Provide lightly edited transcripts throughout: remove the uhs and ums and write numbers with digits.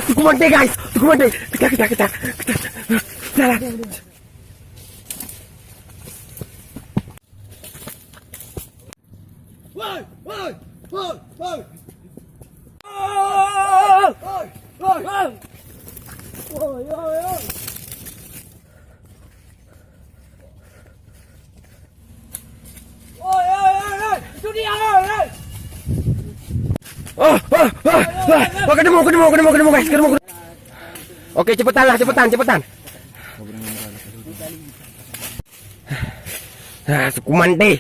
Sukumante guys, Sukumante. Kita. Jalan. Ketemu guys, ketemu. Oke, cepetan. Sukumante.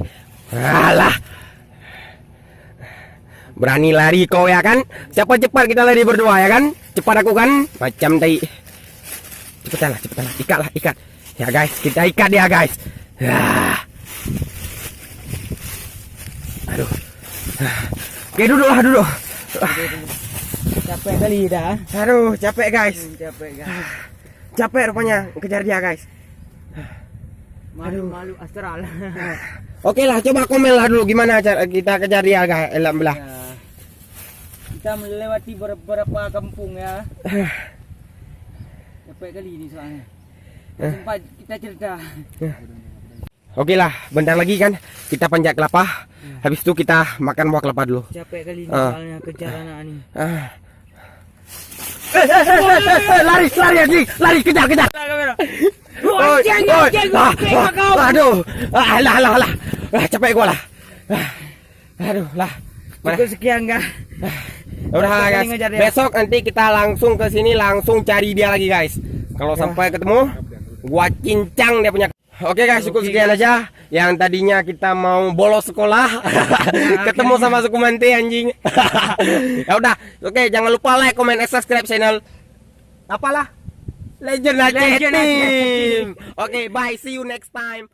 Alah. Berani lari kau ya kan? Cepat kita lari berdua ya kan? Cepat aku kan? Macam tai. Cepetanlah. Ikat. Ya guys, kita ikat dia guys. Aduh. Oke, duduk. Capek kali dah. Aduh, capek guys. Capek rupanya kejar dia guys. Malu astral. Oke lah, coba komen lah dulu gimana cara kita kejar dia guys. Alhamdulillah. Ya. Kita melewati beberapa kampung ya. Capek kali ini soalnya. Sempat kita cerita. Oke lah, bentar lagi kan kita panjat kelapa. Habis itu kita makan buah kelapa dulu. Capek kali ini soalnya kejar anak ini. Lari kejar. Aduh, alah, capek gua lah. Aduh lah. Cukup sekian enggak? Udah guys, besok nanti kita langsung ke sini langsung cari dia lagi guys. Kalau sampai ketemu, gua cincang dia punya. Oke guys, cukup sekian aja. Yang tadinya kita mau bolos sekolah, ketemu sama Sukumante anjing. Ya udah, oke jangan lupa like, comment, and subscribe channel. Apalah? Legend Team. Oke, bye, see you next time.